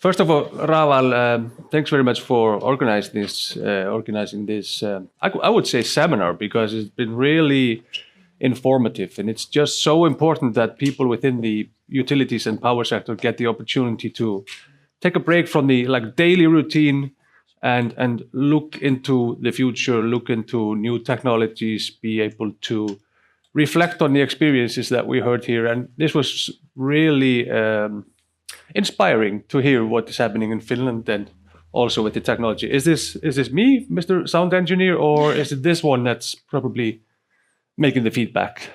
First of all, Rafal, thanks very much for organizing this. I would say seminar, because it's been really informative, and it's just so important that people within the utilities and power sector get the opportunity to take a break from the daily routine and look into the future, look into new technologies, be able to reflect on the experiences that we heard here. And this was really inspiring to hear what is happening in Finland and also with the technology. Is this me, Mr. Sound Engineer, or is it this one that's probably making the feedback?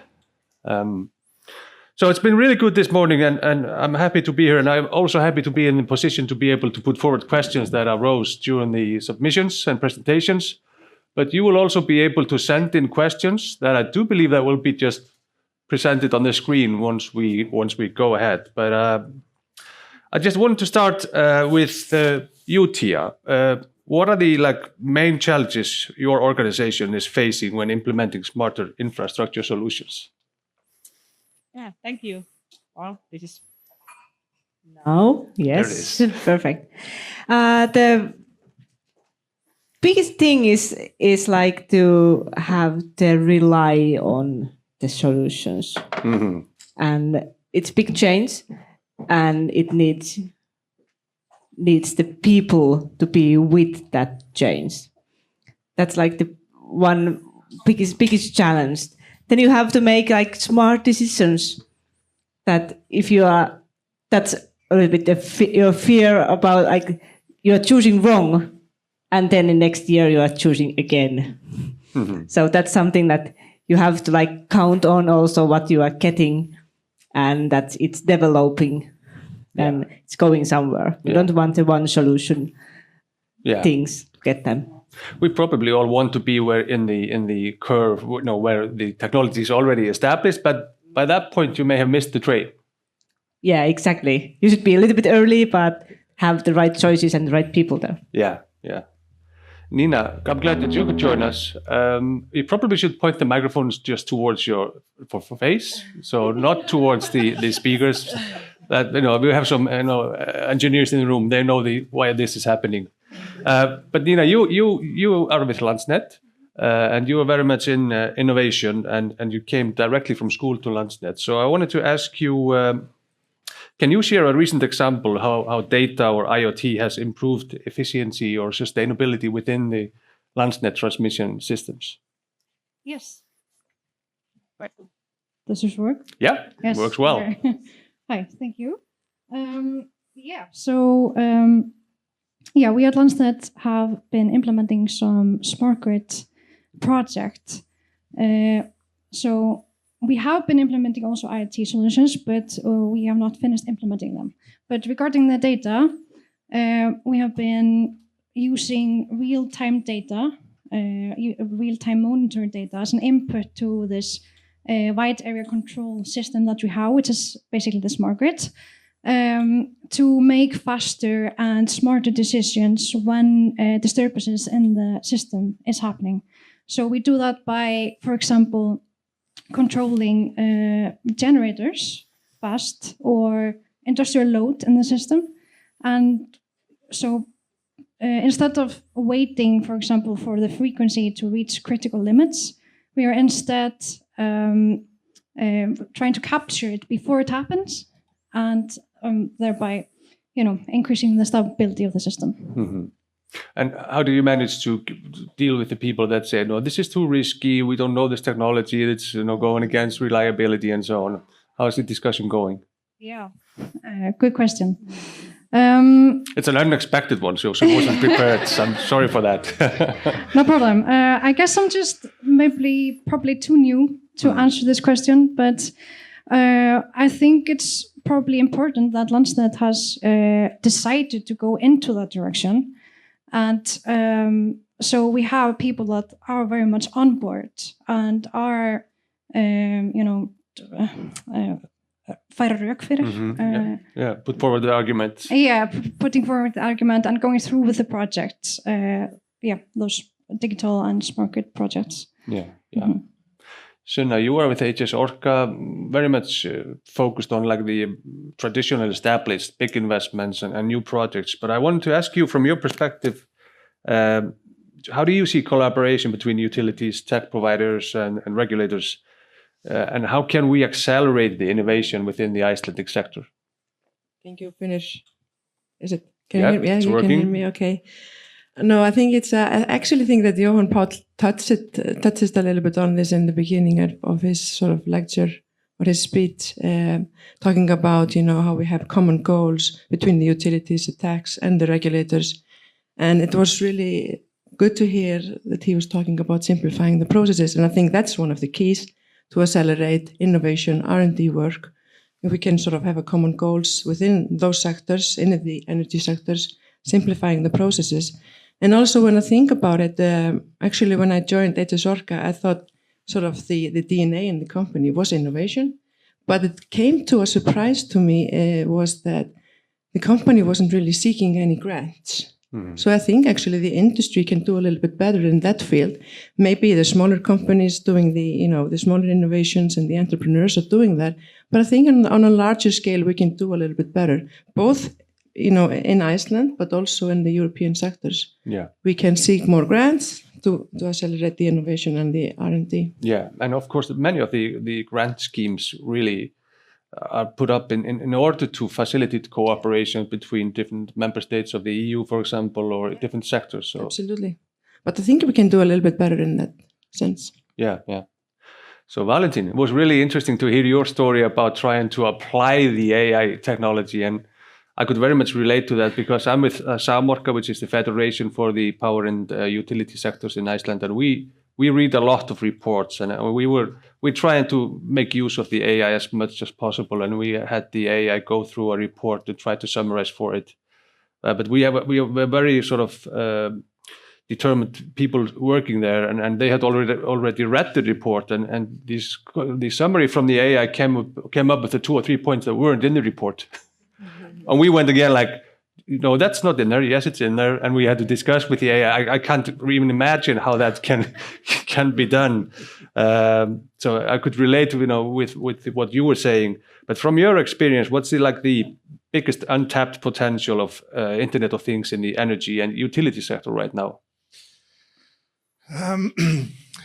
So it's been really good this morning, and I'm happy to be here, and I'm also happy to be in the position to be able to put forward questions that arose during the submissions and presentations. But you will also be able to send in questions that I do believe that will be just presented on the screen once we go ahead. But I just wanted to start with you, Tia. What are the main challenges your organization is facing when implementing smarter infrastructure solutions? Yeah, thank you. Well, this is now. Yes, perfect. The biggest thing is to have to rely on the solutions, and it's big change, and it needs the people to be with that change. That's the one biggest challenge. Then you have to make smart decisions. That if you are, that's a little bit your fear about you're choosing wrong, and then the next year you are choosing again. So that's something that you have to count on also what you are getting, and that it's developing and it's going somewhere. You don't want the one solution things to get them. We probably all want to be where in the curve, where the technology is already established, but by that point you may have missed the train. Yeah, exactly. You should be a little bit early, but have the right choices and the right people there. Yeah. Nina, I'm glad that you could join us. You probably should point the microphones just towards your face, so not towards the speakers. That we have some engineers in the room. They know why this is happening. But Nina, you are with Landsnet, and you are very much in innovation, and you came directly from school to Landsnet. So I wanted to ask you, can you share a recent example how data or IoT has improved efficiency or sustainability within the Landsnet transmission systems? Yes. Does this work? Yeah, yes, it works well. Hi, thank you. We at Landsnet have been implementing some smart grid project. So we have been implementing also IoT solutions, but we have not finished implementing them. But regarding the data, we have been using real-time data, real-time monitor data as an input to this wide area control system that we have, which is basically the smart grid, to make faster and smarter decisions when disturbances in the system is happening. So we do that by, for example, controlling generators fast or industrial load in the system. And so instead of waiting, for example, for the frequency to reach critical limits, we are instead trying to capture it before it happens, and thereby, increasing the stability of the system. Mm-hmm. And how do you manage to deal with the people that say, no, this is too risky, we don't know this technology, it's going against reliability and so on? How is the discussion going? Yeah, good question. It's an unexpected one, so she wasn't prepared. So I'm sorry for that. No problem. I guess I'm just probably too new to answer this question, but I think it's probably important that Landsnet has decided to go into that direction. And so we have people that are very much on board and are, færa rök fyrir. Put forward the argument. Putting forward the argument and going through with the projects. Those digital and smart grid projects. Yeah. Mm-hmm. Sunna, you are with HS Orca, very much focused on like the traditional established big investments and new projects. But I wanted to ask you from your perspective, how do you see collaboration between utilities, tech providers and regulators? And how can we accelerate the innovation within the Icelandic sector? Think you finish. Is it? Can Yeah, you hear me? Yeah, it's you working. can hear me. Okay. No, I think it's. I actually think that Johan Paul touched a little bit on this in the beginning of his sort of lecture or his speech, talking about how we have common goals between the utilities, the tax, and the regulators, and it was really good to hear that he was talking about simplifying the processes, and I think that's one of the keys to accelerate innovation, R&D work. If we can sort of have a common goals within those sectors, in the energy sectors, simplifying the processes. And also when I think about it, actually when I joined HS Orca, I thought sort of the DNA in the company was innovation. But it came to a surprise to me was that the company wasn't really seeking any grants. So I think actually the industry can do a little bit better in that field. Maybe the smaller companies doing the smaller innovations and the entrepreneurs are doing that. But I think on a larger scale, we can do a little bit better, both in Iceland, but also in the European sectors. Yeah. We can seek more grants to accelerate the innovation and the R&D. Yeah, and of course, many of the grant schemes really are put up in order to facilitate cooperation between different member states of the EU, for example, or different sectors. So Absolutely. But I think we can do a little bit better in that sense. yeah. So Valentin, it was really interesting to hear your story about trying to apply the AI technology, and I could very much relate to that because I'm with Samorka, which is the Federation for the Power and Utility Sectors in Iceland, and we read a lot of reports, and we're trying to make use of the AI as much as possible, and we had the AI go through a report to try to summarize for it. But we have very sort of determined people working there, and they had already read the report, and the summary from the AI came up with the 2 or 3 points that weren't in the report. And we went again like, that's not in there. Yes, it's in there. And we had to discuss with the AI. I can't even imagine how that can be done. So I could relate, with what you were saying. But from your experience, what's the biggest untapped potential of Internet of Things in the energy and utility sector right now?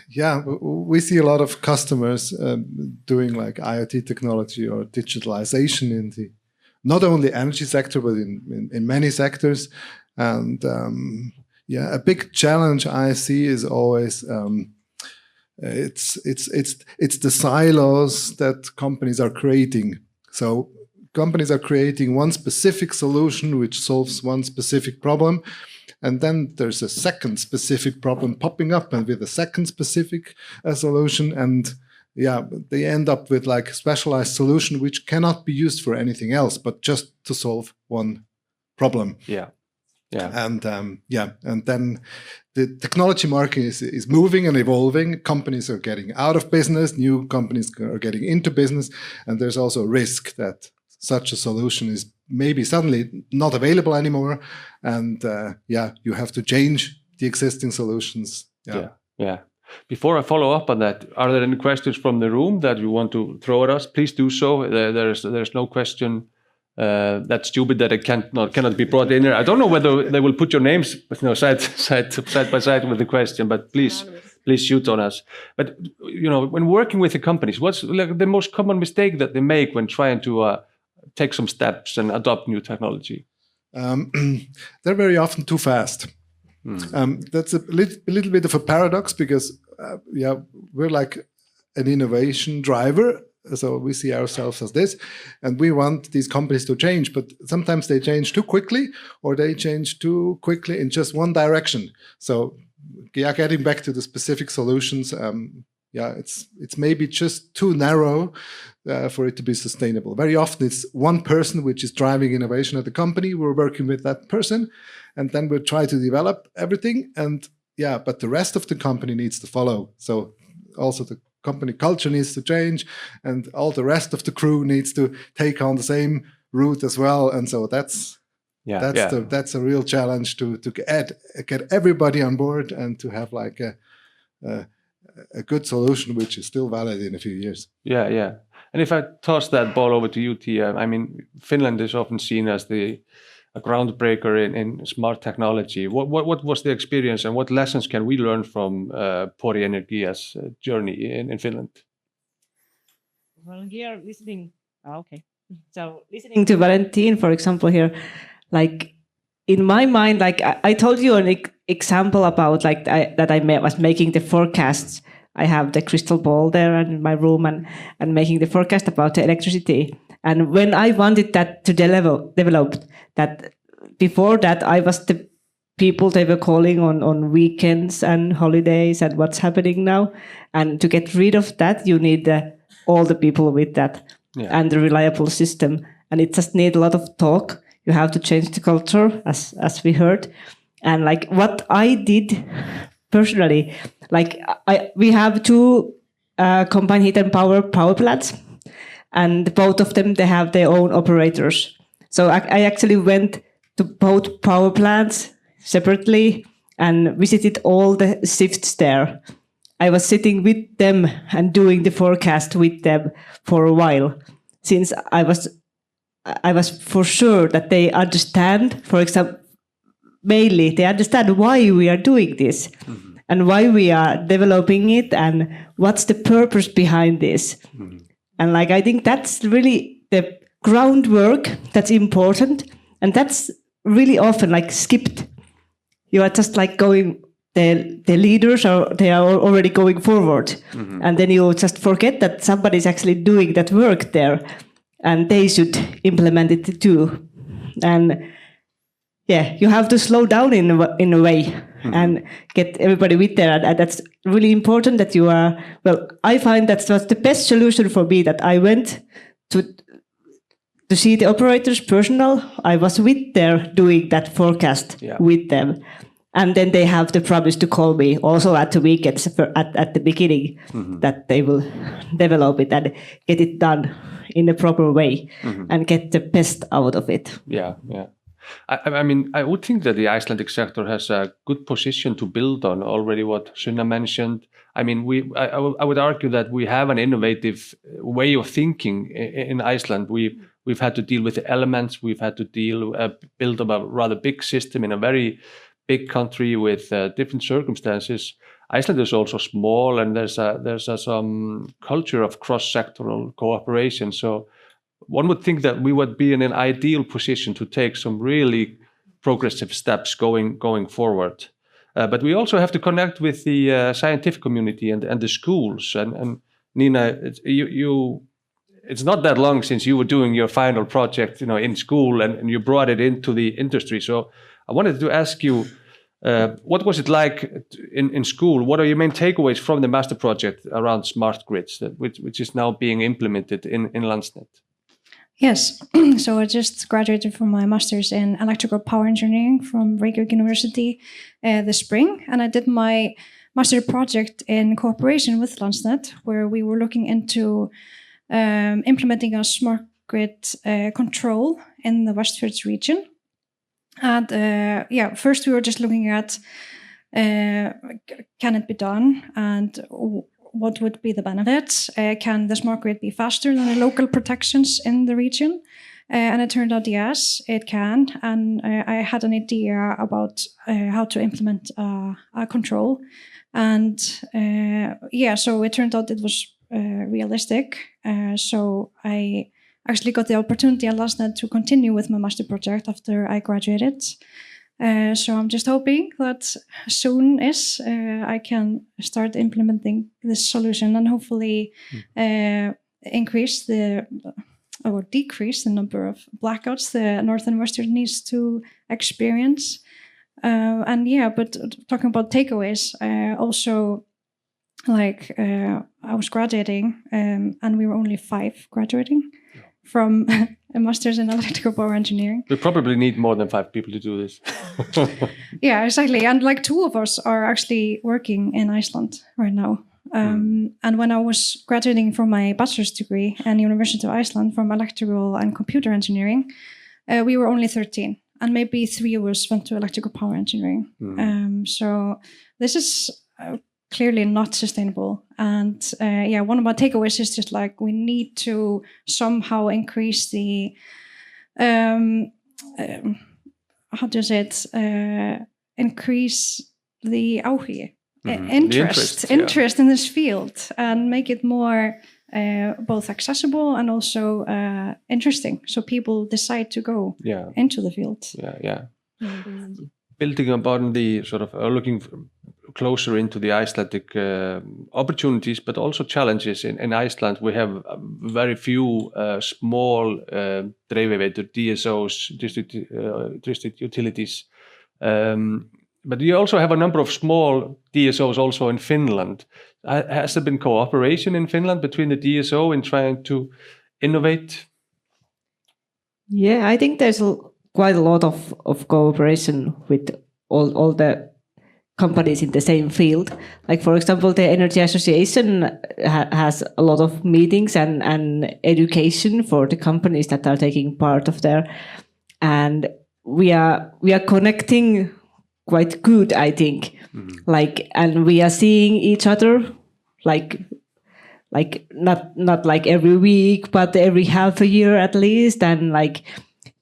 Yeah, we see a lot of customers doing like IoT technology or digitalization in the not only energy sector, but in many sectors. And a big challenge I see is always it's the silos that companies are creating. So companies are creating one specific solution which solves one specific problem, and then there's a second specific problem popping up, and with a second specific solution, and they end up with like a specialized solution which cannot be used for anything else but just to solve one problem. And then the technology market is moving and evolving. Companies are getting out of business, new companies are getting into business, and there's also a risk that such a solution is maybe suddenly not available anymore, and you have to change the existing solutions. Yeah. Before I follow up on that, are there any questions from the room that you want to throw at us? Please do so. There's no question that's stupid that it cannot be brought in here. I don't know whether they will put your names side by side with the question, but please shoot on us. But when working with the companies, what's like the most common mistake that they make when trying to take some steps and adopt new technology? They're very often too fast. That's a little bit of a paradox because we're like an innovation driver, so we see ourselves as this, and we want these companies to change, but sometimes they change too quickly, or they change too quickly in just one direction. So getting back to the specific solutions, it's maybe just too narrow for it to be sustainable. Very often it's one person which is driving innovation at the company. We're working with that person, and then we'll try to develop everything. And but the rest of the company needs to follow. So also the company culture needs to change, and all the rest of the crew needs to take on the same route as well. And so that's a real challenge to get everybody on board and to have like a good solution which is still valid in a few years. Yeah, yeah. And if I toss that ball over to you, Tia, I mean, Finland is often seen as a groundbreaker in smart technology. What was the experience, and what lessons can we learn from Pori Energia's journey in Finland? Well, here listening. Okay. So Listening to Valentin, for example, here, like in my mind, like I told you an example about like was making the forecasts. I have the crystal ball there in my room and making the forecast about the electricity. And when I wanted that to develop that, before that, I was the people they were calling on weekends and holidays and what's happening now. And to get rid of that, you need all the people with that and the reliable system. And it just needs a lot of talk. You have to change the culture, as we heard. And like what I did personally, like we have two combined heat and power plants, and both of them, they have their own operators. So I actually went to both power plants separately and visited all the shifts there. I was sitting with them and doing the forecast with them for a while, since I was for sure that they understand, for example, mainly they understand why we are doing this and why we are developing it and what's the purpose behind this. And like, I think that's really the groundwork that's important, and that's really often like skipped. You are just like going, the leaders they are already going forward, and then you just forget that somebody's actually doing that work there, and they should implement it too. And yeah, you have to slow down in a way and get everybody with there. And that's really important that you are, well, I find that was the best solution for me, that I went to see the operators personal. I was with there doing that forecast with them. And then they have the promise to call me also at the weekends at the beginning that they will develop it and get it done in a proper way and get the best out of it. Yeah, yeah. I mean, I would think that the Icelandic sector has a good position to build on, already what Sunna mentioned. I mean, I would argue that we have an innovative way of thinking in Iceland. We've had to deal with the elements. We've had to build up a rather big system in a very big country with different circumstances. Iceland is also small, and there's some culture of cross-sectoral cooperation. So one would think that we would be in an ideal position to take some really progressive steps going forward. But we also have to connect with the scientific community and the schools. And Nina, it's not that long since you were doing your final project, in school, and you brought it into the industry. So I wanted to ask you, what was it like in school? What are your main takeaways from the master project around smart grids, which is now being implemented in Landsnet? Yes, so I just graduated from my master's in electrical power engineering from Reykjavik University this spring, and I did my master project in cooperation with Landsnet, where we were looking into implementing a smart grid control in the Westfjords region. And first we were just looking at can it be done, and what would be the benefits? Can the smart grid be faster than the local protections in the region? And it turned out yes, it can. And I had an idea about how to implement a control. And so it turned out it was realistic. So I actually got the opportunity at Landsnet to continue with my master project after I graduated. So I'm just hoping that soon I can start implementing this solution and hopefully decrease the number of blackouts the Northern Western needs to experience. But talking about takeaways, also I was graduating and we were only 5 graduating from a master's in electrical power engineering. We probably need more than 5 people to do this. Yeah, exactly. And 2 of us are actually working in Iceland right now. And when I was graduating from my bachelor's degree at the University of Iceland from electrical and computer engineering, we were only 13. And maybe 3 of us went to electrical power engineering. So this is clearly not sustainable. And one of my takeaways is just like we need to somehow increase the increase the áhugi, interest in this field, and make it more both accessible and also interesting, so people decide to go into the field. Building upon the sort of looking closer into the Icelandic opportunities, but also challenges. In Iceland, we have very few small dreifiveitur, DSOs, district utilities. But you also have a number of small DSOs also in Finland. Has there been cooperation in Finland between the DSO in trying to innovate? Yeah, I think there's quite a lot of cooperation with all the companies in the same field. Like, for example, the Energy Association has a lot of meetings and education for the companies that are taking part of there. And we are connecting quite good, I think. Like, and we are seeing each other like not like every week, but every half a year at least. And like,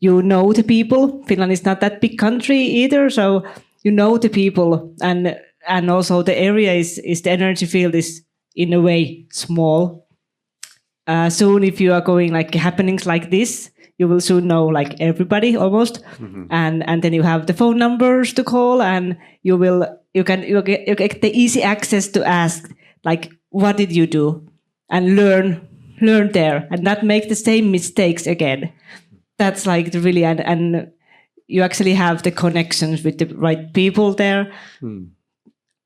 you know the people. Finland is not that big country either, so you know the people, and also the area is the energy field is in a way small. Soon, if you are going like happenings like this, you will soon know like everybody almost, and then you have the phone numbers to call, and you get the easy access to ask like, what did you do, and learn there, and not make the same mistakes again. That's like the really and you actually have the connections with the right people there,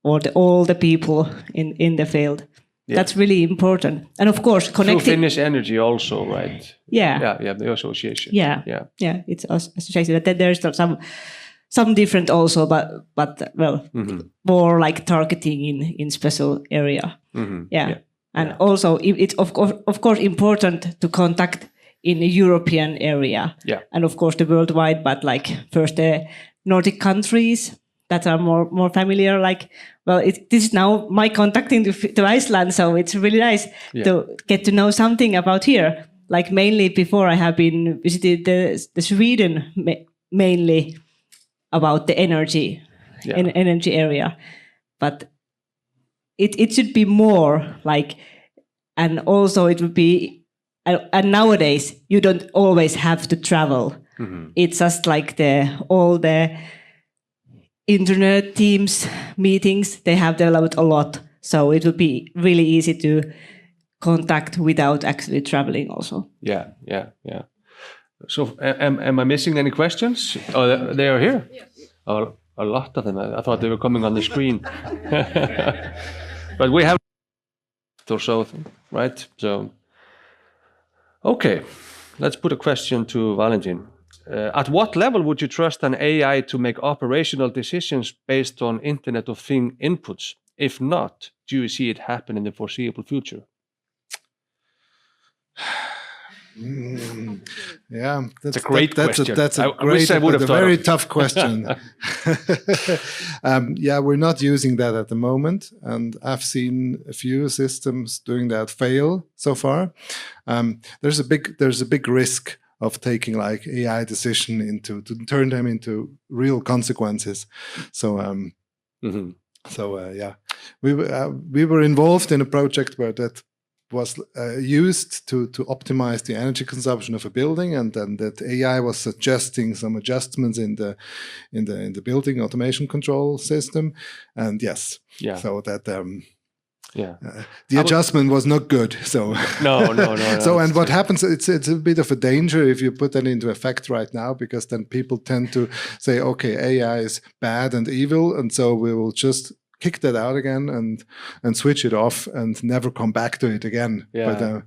or all the people in the field. Yeah. That's really important, and of course, connecting. Through Finnish Energy also, right? Yeah. The association. Yeah. It's associated. Then there's some different also, but more like targeting in special area. And also it's of course important to contact in the European area, and of course the worldwide. But like first the Nordic countries that are more familiar. Like, well, this is now my contacting to Iceland, so it's really nice to get to know something about here. Like mainly before I have been visited the Sweden mainly about the energy area, but it should be more like, and also it would be. And nowadays, you don't always have to travel. It's just like all the internet Teams meetings, they have developed a lot. So it would be really easy to contact without actually traveling also. Yeah. So am I missing any questions? Oh, they are here? Yes. Oh, a lot of them. I thought they were coming on the screen. But we have or so, right? So... Okay, let's put a question to Valentin. At what level would you trust an AI to make operational decisions based on Internet of Things inputs? If not, do you see it happen in the foreseeable future? Yeah, that's a great question. That's a very tough question. We're not using that at the moment, and I've seen a few systems doing that fail so far. There's a big risk of taking like AI decision to turn them into real consequences. So we were involved in a project where that was used to optimize the energy consumption of a building, and then that AI was suggesting some adjustments in the building automation control system, and so that the adjustment was not good. So no. So and what happens? It's a bit of a danger if you put that into effect right now, because then people tend to say, okay, AI is bad and evil, and so we will just kick that out again and switch it off and never come back to it again. But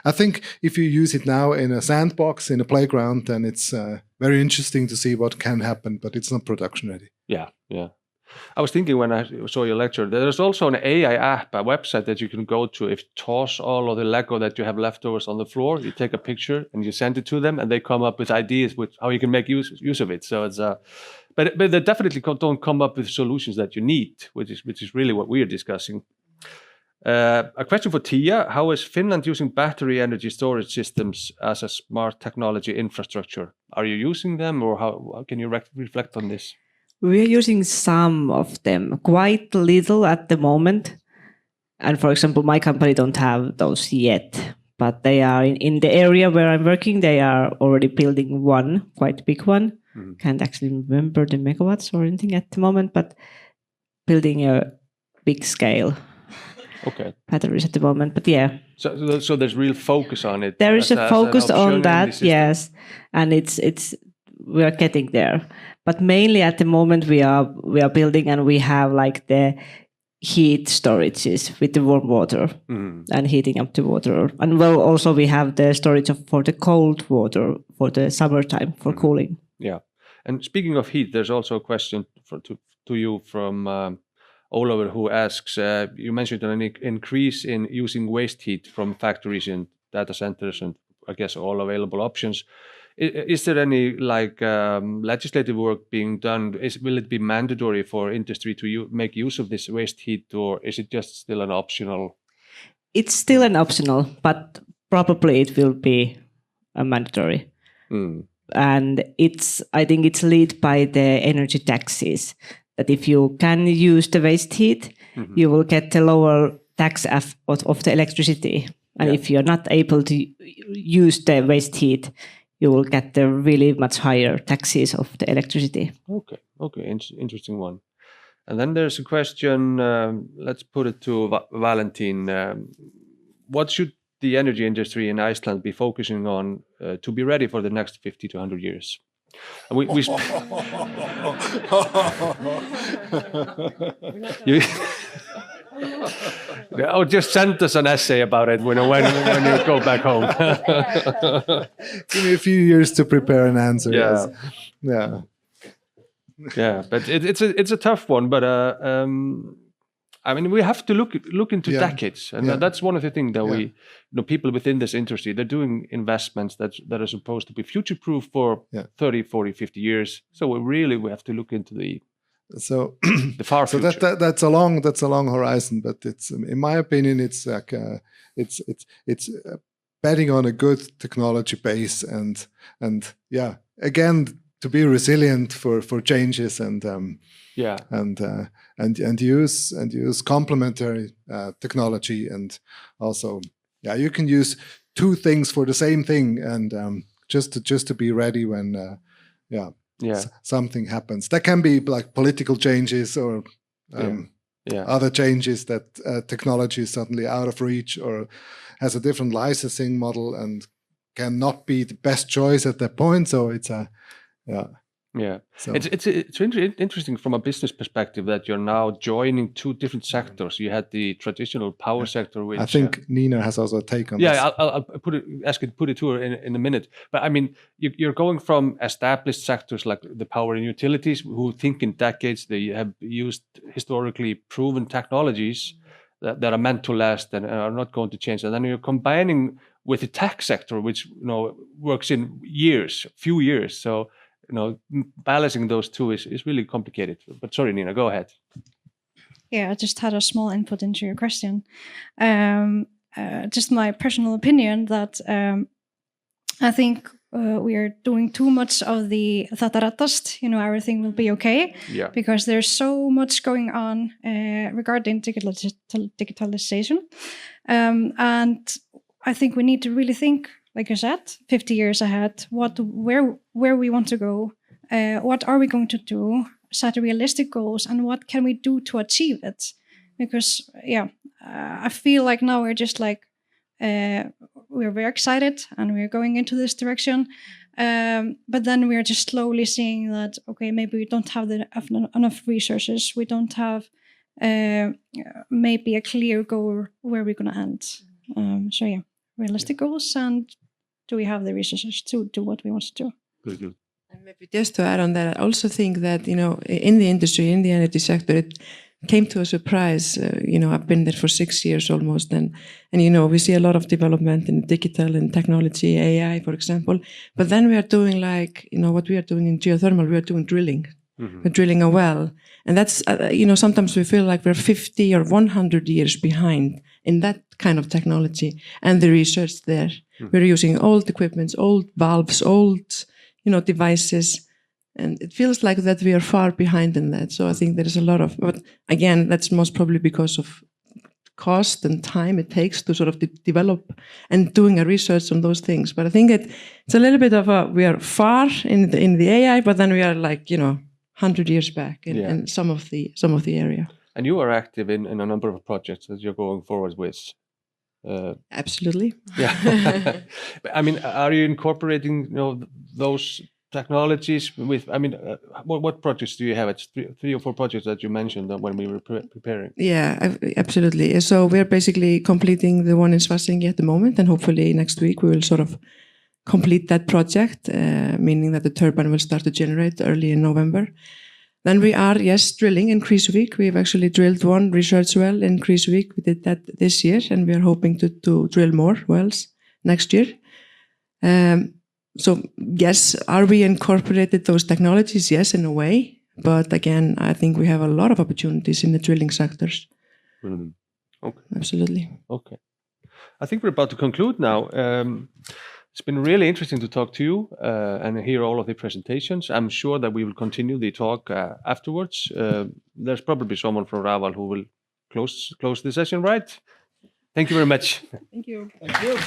I think if you use it now in a sandbox, in a playground, then it's very interesting to see what can happen, but it's not production ready. Yeah. I was thinking when I saw your lecture, there's also an AI app, a website that you can go to. If you toss all of the Lego that you have leftovers on the floor, you take a picture and you send it to them, and they come up with ideas with how you can make use of it. So it's but they definitely don't come up with solutions that you need, which is really what we are discussing. A question for Tia: how is Finland using battery energy storage systems as a smart technology infrastructure? Are you using them, or how can you reflect on this? We are using some of them, quite little at the moment. And for example, my company don't have those yet, but they are in the area where I'm working. They are already building one, quite big one. Can't actually remember the megawatts or anything at the moment, but building a big scale batteries at the moment. But yeah. So there's real focus on it. There is a focus on that, yes, and we are getting there. But mainly at the moment we are building, and we have like the heat storages with the warm water and heating up the water. And well, also we have the storage for the cold water for the summertime for cooling. Yeah. And speaking of heat, there's also a question to you from Oliver, who asks, you mentioned an increase in using waste heat from factories and data centers and I guess all available options. Is there any legislative work being done? Will it be mandatory for industry to make use of this waste heat, or is it just still an optional? It's still an optional, but probably it will be a mandatory. And I think it's led by the energy taxes, that if you can use the waste heat, you will get the lower tax of the electricity. And if you're not able to use the waste heat, you will get the really much higher taxes of the electricity. Okay, interesting one. And then there's a question, let's put it to Valentin. What should the energy industry in Iceland be focusing on to be ready for the next 50 to 100 years? Just send us an essay about it when you go back home. Give me a few years to prepare an answer. Yeah. Yeah, but it's a tough one. But I mean, we have to look into decades, and that's one of the things that people within this industry, they're doing investments that are supposed to be future-proof for 30, 40, 50 years. So we have to look into the far future. So that's a long horizon, but it's, in my opinion, it's like it's betting on a good technology base and again, to be resilient for changes and use complementary technology, and also you can use two things for the same thing, and just to be ready when something happens. That can be like political changes or other changes that technology is suddenly out of reach or has a different licensing model and cannot be the best choice at that point. So it's so it's interesting from a business perspective that you're now joining two different sectors. You had the traditional power sector, which I think Nina has also a take on this. Yeah, I'll put it to her in a minute. But I mean, you're going from established sectors like the power and utilities, who think in decades. They have used historically proven technologies that are meant to last and are not going to change. And then you're combining with the tech sector, which works in few years. So balancing those two is really complicated. But sorry, Nina, go ahead. Yeah, I just had a small input into your question. Just my personal opinion that I think we are doing too much of the "þetta reddast," everything will be okay. Yeah. Because there's so much going on regarding digitalization. And I think we need to really think, like I said, 50 years ahead, where we want to go, what are we going to do, set realistic goals, and what can we do to achieve it? Because, I feel like now we're just like, we're very excited and we're going into this direction. But then we're just slowly seeing that, okay, maybe we don't have enough resources. We don't have maybe a clear goal where we're going to end. Realistic goals, and do we have the resources to do what we want to do? Good. And maybe just to add on that, I also think that, in the industry, in the energy sector, it came to a surprise. I've been there for 6 years almost, and we see a lot of development in digital and technology, AI, for example. But then we are doing what we are doing in geothermal, we are doing drilling. Mm-hmm. We're drilling a well. And that's, sometimes we feel like we're 50 or 100 years behind in that kind of technology and the research there. Mm-hmm. We're using old equipment, old valves, old, devices. And it feels like that we are far behind in that. So I think there is a lot of, but again, that's most probably because of cost and time it takes to sort of develop and doing a research on those things. But I think it's a little bit of we are far in the AI, but then we are 100 years back in some of the area. And you are active in a number of projects that you're going forward with. Absolutely. Yeah. I mean, are you incorporating those technologies with? I mean, what projects do you have? It's three or four projects that you mentioned when we were preparing. Yeah, absolutely. So we're basically completing the one in Svartsengi at the moment, and hopefully next week we will sort of complete that project, meaning that the turbine will start to generate early in November. Then we are, drilling in Krýsuvík. We've actually drilled one research well in Krýsuvík. We did that this year, and we are hoping to drill more wells next year. So yes, are we incorporated those technologies? Yes, in a way. But again, I think we have a lot of opportunities in the drilling sectors. Mm-hmm. Okay. Absolutely. Okay. I think we're about to conclude now. It's been really interesting to talk to you and hear all of the presentations. I'm sure that we will continue the talk afterwards. There's probably someone from Rafal who will close the session, right? Thank you very much. Thank you. Thank you.